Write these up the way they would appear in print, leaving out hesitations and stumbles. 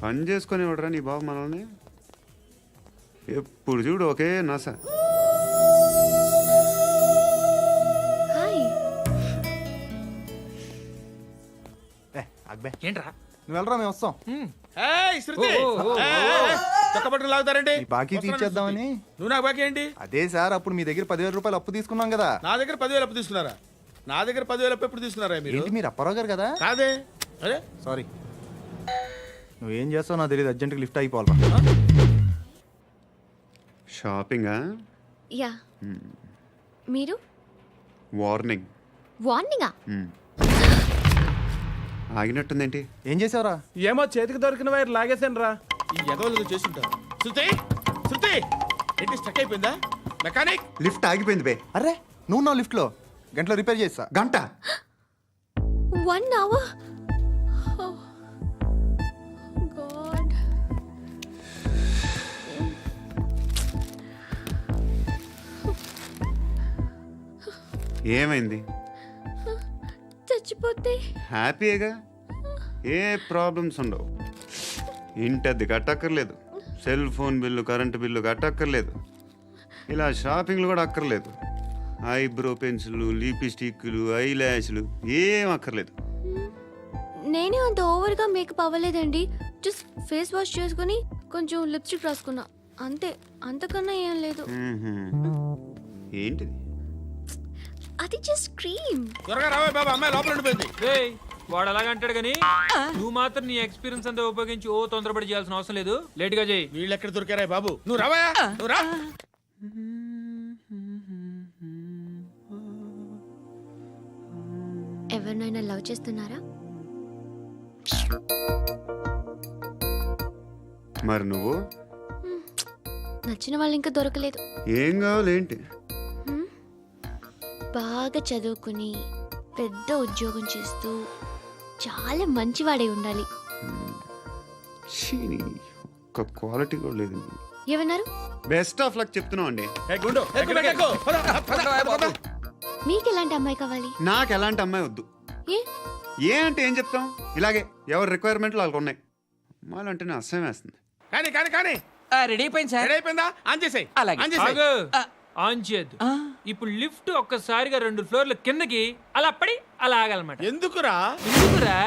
పని చేసుకొని ఇవ్వడరా నీ బాబు మనల్ని. ఎప్పుడు చూడు ఒకే నస. హాయ్. అక్బే ఏంట్రా నువ్వు వెళ్ళరా మేము వస్తాం. శృతి చక్కబట్టుకుని లాగుతారండి. ఈ బాకీ తీర్చేద్దామని. నువ్వు నాకు బాకీ ఏంటి? అదే సార్ అప్పుడు మీ దగ్గర 10,000 రూపాయలు అప్పు తీసుకున్నాం కదా. నా దగ్గర 10,000 అప్పు తీసుకున్నారా? నా దగ్గర 10,000 అప్పు ఎప్పుడు తీసుకున్నారా మీరు? ఏంటి మీరు అప్పారావు గారు కదా? కాదే. అరే సారీ. నువ్వేం చేస్తావు నాకు తెలియదు. అర్జెంట్గా లిఫ్ట్ అయిపోవాలరా. షాపింగా? యా. మీరు? వార్నింగ్. వార్నింగా? ఆగినట్టుందేంటి? ఏం చేసావురా? ఏమో చేతికి దొరికిన వైర్ లాగేసాను రా. ఈ ఎగవలు చేస్తుంటారు. శృతి శృతి ఏంటి స్టక్ అయిపోయిందా? మెకానిక్ లిఫ్ట్ ఆగిపోయింది బే. అరే నువ్వు నా లిఫ్ట్లో గంటలో రిపేర్ చేస్తా. గంట? 1 hour? Oh, God. ఏమైంది? చచ్చిపోతే హ్యాపీగా, ఏ ప్రాబ్లమ్స్ ఉండవు. ఇంటి అద్దె కట్టక్కర్లేదు, cell phone bill current bill కట్టక్కర్లేదు, ఇలా షాపింగ్లు కూడా అక్కర్లేదు. ఐబ్రో పెన్సిల్లు, లిప్స్టిక్లు, ఐ ల్యాష్లు ఏం అక్కర్లేదు. నేనే అంత ఓవర్గా మేకప్ అవ్వలేదండి. జస్ట్ ఫేస్ వాష్ చేసుకుని కొంచెం లిప్స్టిక్ రాసుకున్నా అంతే. అంతకన్నా ఏం లేదు. ఏంటిది? అది జస్ట్ క్రీమ్. త్వరగా రావే బాబా, అమ్మాయి లోపల ఉండిపోయింది. రేయ్ వాడు అలాగ అంటాడు కానీ నువ్వు మాత్రం నీ ఎక్స్పీరియన్స్ అంతా ఉపయోగించి ఓ తొందరపడి చేయాల్సిన అవసరం లేదు. లేట్ గా చేయి. వీళ్ళు ఎక్కడ దొరికారా బాబు? నువ్వు రావా, నువ్వు రా. ఎవరినైనా లవ్ చేస్తున్నారా? మరి నువ్వు? నచ్చిన వాళ్ళు ఇంకా దొరకలేదు. ఏం కావాలి ఏంటి? బాగా చదువుకుని పెద్ద ఉద్యోగం చేస్తూ చాలా మంచివాడై ఉండాలి. ఒక్క క్వాలిటీ కూడా లేదు. ఏమన్నారు? బెస్ట్ ఆఫ్ లక్ చెప్తున్నావు అండి. ఏ గుండు, ఎక్కు, ఎక్కు. పద, పద. మీకు ఎలాంటి అమ్మాయి కావాలి? నాకు ఎలాంటి అమ్మాయి వద్దు. ఏ ఏ అంటే ఏం చెప్తాం, ఇలాగే ఎవరి రిక్వైర్మెంట్లు వాళ్ళకు ఉన్నాయి. అమ్మాయిలు అంటేనే అసహ్యం వేస్తుంది. కానీ కానీ కానీ రెడీ అయిపోయింది సార్. రెడీ అయిపోయిందా? ఆన్ చేసేయ్. అలాగే. ఆన్ చేసేయ్. ఆగు. ఆన్ చేయద్దు. ఇప్పుడు లిఫ్ట్ ఒక్కసారిగా 2 ఫ్లోర్ల కిందకి అలా పడి అలా ఆగాలన్నమాట. ఎందుకురా? ఎందుకురా?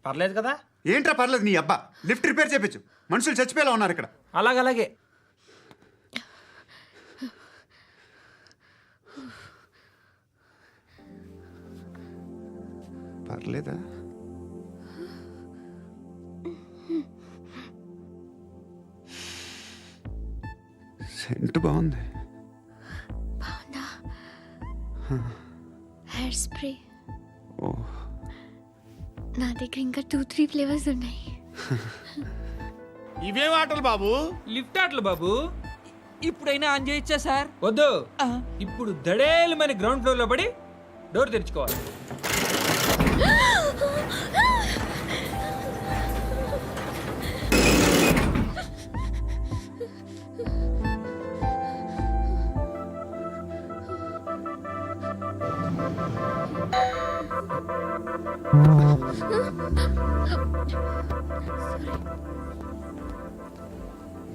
పర్లేదు కదా? ఏంట్రా పర్లేదు నీ అబ్బా. లిఫ్ట్ రిపేర్ చేయించు. మనుషులు చచ్చిపోయేలా ఉన్నారు ఇక్కడ. అలాగే. పర్లేదా? సెంట్ బాగుంది. బాగుందా? Hair spray. ఓ, నా దగ్గర ఇంకా 2-3 ఫ్లేవర్స్ ఉన్నాయి. ఇవేం ఆటలు బాబు? లిఫ్ట్ ఆటలు బాబు. ఇప్పుడైనా ఆన్ చేయొచ్చా సార్? వద్దు. ఇప్పుడు దడేలు మన గ్రౌండ్ ఫ్లోర్ లో పడి డోర్ తెరుచుకోవాలి.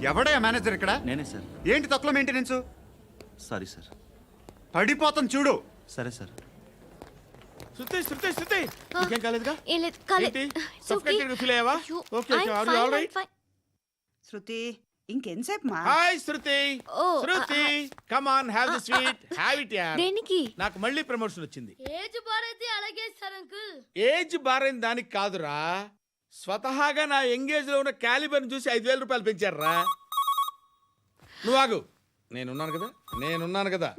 ఎవడయ్యా మేనేజర్ ఇక్కడ? నేనే సార్. ఏంటి తక్కువ మెయింటెనెన్స్? Sorry sir. పడిపోతాం చూడు. సరే సార్. శృతి శృతి శృతి ఇంకేం కాలేదుగా? ఏం లేదు, కాలేదు. ఏంటి? It's okay. Suffocated గా feel అయ్యావా? అయ్యో, Okay, okay. I'm Are you fine, all I'm right? fine. శృతి ఇంకెంతసేపు మా? Hi Shruti. Oh, Shruti come on have the sweet. Have it యార్. దేనికి? నాకు మళ్ళీ ప్రమోషన్ వచ్చింది. ఏజ్ బారైతే అలాగే సార్ అంకుల్. ఏజ్ బారైన దానికి కాదురా, స్వతహాగా నా ఎంగేజ్ లో ఉన్న క్యాలిబర్ చూసి 5,000 రూపాయలు పెంచారా. నువ్వు ఆగు, నేనున్నాను కదా.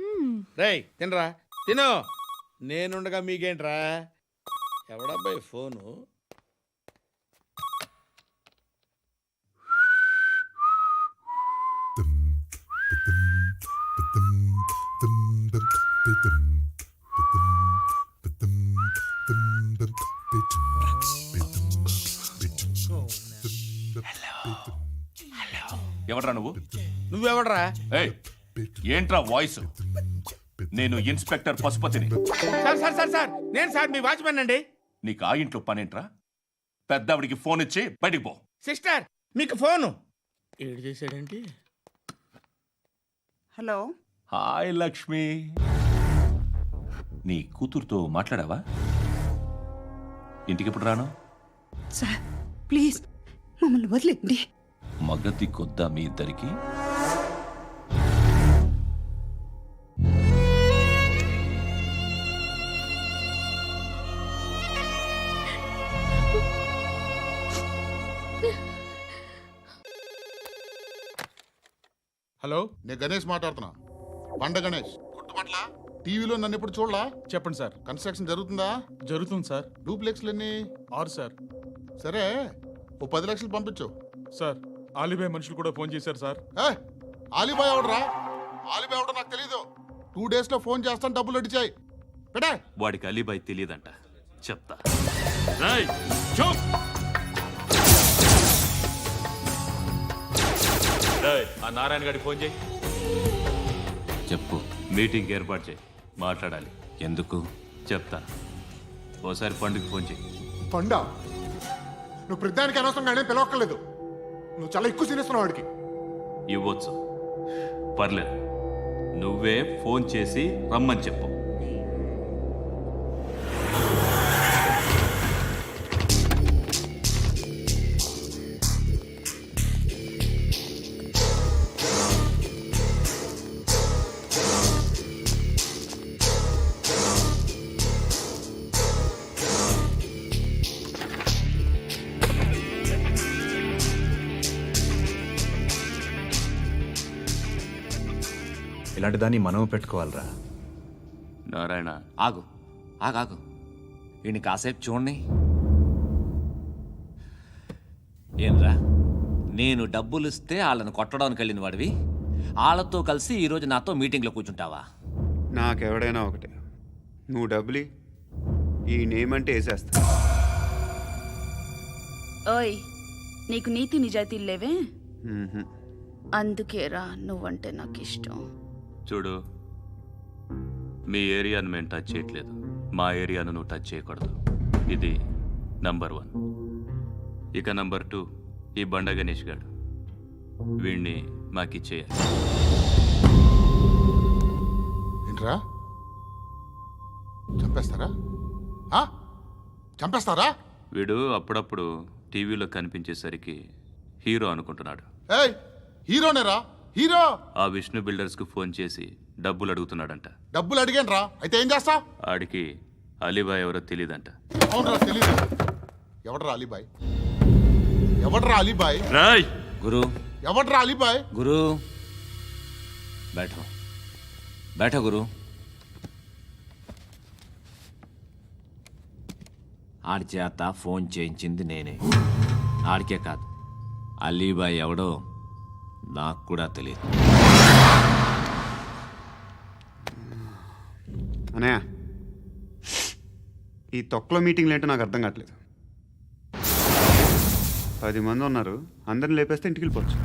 రేయ్ తినరా, తిను. నేనుండగా మీకేంట్రా? ఎవడబ్బాయి ఫోను? Hello. ఎవడ్రా నువ్వు? నువ్వెవడరా? ఏయ్, ఏంట్రా వాయిస్? నేను ఇన్స్పెక్టర్ పశుపతిని. సార్ సార్ సార్ సార్ నేను సార్ మీ వాచ్మెన్ అండి. నీకు ఆ ఇంట్లో పనేంట్రా? పెద్దవిడికి ఫోన్ ఇచ్చి బయటికి పో. సిస్టర్ మీకు ఫోను. ఏడు చేశాడేంటి? హలో హాయ్ లక్ష్మి, నీ కూతురుతో మాట్లాడావా? ఇంటికి ఎప్పుడు రాను? సార్ ప్లీజ్ మమ్మల్ని వదిలేండి. మగతి కొద్దా మీ ఇద్దరికి? హలో, నేను గణేష్ మాట్లాడుతున్నా. బండ గణేష్ గుర్తుపట్ల? టీవీలో నన్ను ఎప్పుడు చూడలా? చెప్పండి సార్. కన్స్ట్రక్షన్ జరుగుతుందా? జరుగుతుంది సార్. డూప్లెక్స్లు ఎన్ని? 6 సార్. సరే, ఓ 10 లక్షలు పంపించు. సార్, ఆలిబాయ్ మనుషులు కూడా ఫోన్ చేశారు సార్. ఏ ఆలిబాయ్ ఎవడరా? ఆలిబాయ్ ఎవడో నాకు తెలీదు. 2 days లో ఫోన్ చేస్తాను, డబ్బులు అడిచాయి పెడే. వాడికి అలీబాయ్ తెలియదంట, చెప్తా. ఆ నారాయణ గారికి ఫోన్ చేయి. చెప్పు. మీటింగ్ ఏర్పాటు చేయి, మాట్లాడాలి. ఎందుకు? చెప్తా. ఓసారి పండుగ ఫోన్ చేయి. పండా, నువ్వు ప్రతిదానికి అనవసరంగానే పిలవక్కర్లేదు. నువ్వు చాలా ఎక్కువ సీనిస్తున్నావు వాడికి. ఇవ్వచ్చు, పర్లేదు. నువ్వే ఫోన్ చేసి రమ్మని చెప్పు. ఇలాంటి దాన్ని మనం పెట్టుకోవాలరా. నారాయణ, ఆగు ఆగు ఈయన కాసేపు చూడండి. ఏంరా, నేను డబ్బులు ఇస్తే వాళ్ళని కొట్టడానికి వెళ్ళిన వాడివి, వాళ్ళతో కలిసి ఈరోజు నాతో మీటింగ్లో కూర్చుంటావా? నాకెవడైనా ఒకటే. నువ్వు డబ్బులి, ఈ నేమ్ అంటే వేసేస్తా. ఓయ్, నీకు నీతి నిజాయితీలు లేవే? మ్మ్హ. అందుకేరా నువ్వంటే నాకు ఇష్టం. చూడు, మీ ఏరియాను మేము టచ్ చేయట్లేదు, మా ఏరియాను నువ్వు టచ్ చేయకూడదు. ఇది నంబర్ 1. ఇక నంబర్ 2, ఈ బండ గణేష్ గాడు, వీణ్ణి మాకిచ్చేయాలి. ఏంట్రా, చంపేస్తారా? ఆ? చంపేస్తారా? వీడు అప్పుడప్పుడు టీవీలో కనిపించేసరికి హీరో అనుకుంటున్నాడు. ఏయ్, హీరోనేరా, హీరో. ఆ విష్ణు బిల్డర్స్కు ఫోన్ చేసి డబ్బులు అడుగుతున్నాడంట. డబ్బులు అడిగాను రా, అయితే ఏం చేస్తా? ఆడికి అలీబాయ్ ఎవరో తెలీదంట. అవునరా, తెలీదు. ఎవడరా అలీబాయ్? ఎవడరా అలీబాయ్? రాయ్ గురు, ఎవడరా అలీబాయ్? గురు బైఠో గురు. ఆడి చేత ఫోన్ చేయించింది నేనే. ఆడికే కాదు, అలీబాయ్ ఎవడో నాకు కూడా తెలియదు. అనయ్య, ఈ తొక్కలో మీటింగ్లు ఏంటో నాకు అర్థం కావట్లేదు. 10 మంది ఉన్నారు, అందరిని లేపేస్తే ఇంటికి వెళ్ళిపోవచ్చు.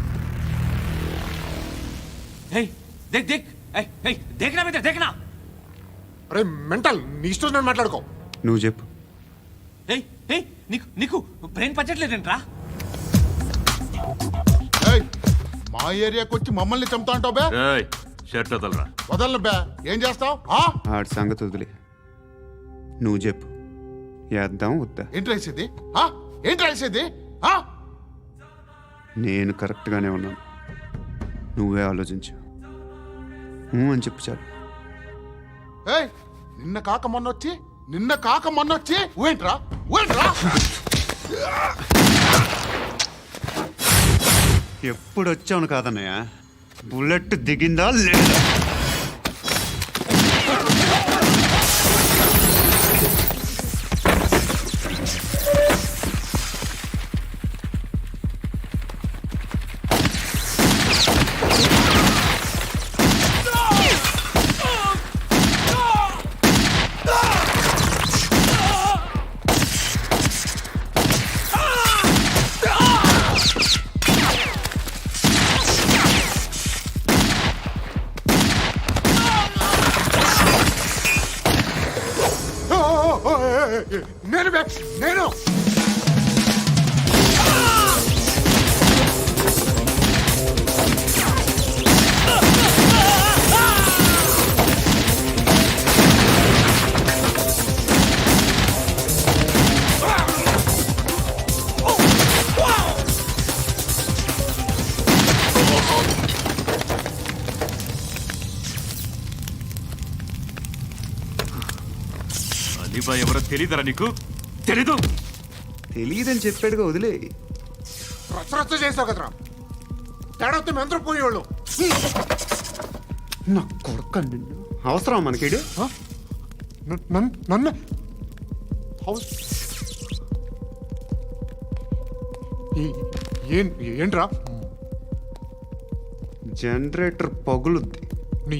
देखना అరే మెంటల్, నీ ఇష్టం నేను మాట్లాడుకో. నువ్వు చెప్పు. నీకు బ్రెయిన్ పచ్చట్లేదంట్రా. ఏయ్, మా ఏరియాకి వచ్చి మమ్మల్ని చంపుతా అంటావు బే? రాయ్, షర్ట్ వదలరా. వదలను బే. ఏం చేస్తావు? ఆడి సంగతి వదిలే, నువ్వు చెప్పు. వేద్దాం వద్దా? ఏంటి రాసేది? ఏంటి రాసేది? నేను కరెక్ట్గానే ఉన్నాను, నువ్వే ఆలోచించు. అని చెప్పు చాలు. ఏయ్, నిన్న కాక మొన్నొచ్చి ఊయంట్రా. ఎప్పుడు వచ్చావును కాదన్నయ్య, బుల్లెట్ దిగిందా లేదా? నేను అలీబాయ్ ఎవరో తెలీదరా నీకు? తెలీదు. తెలియదని చెప్పాడుగా వదిలే. రచ్చ చేసావు కదరా, తేడా వస్తే మెంతరం పోయేవాళ్ళు. నా కొడుకు అవసరం మనకిడు. నన్ను ఏంట్రా? జనరేటర్ పగులుద్ది. నీ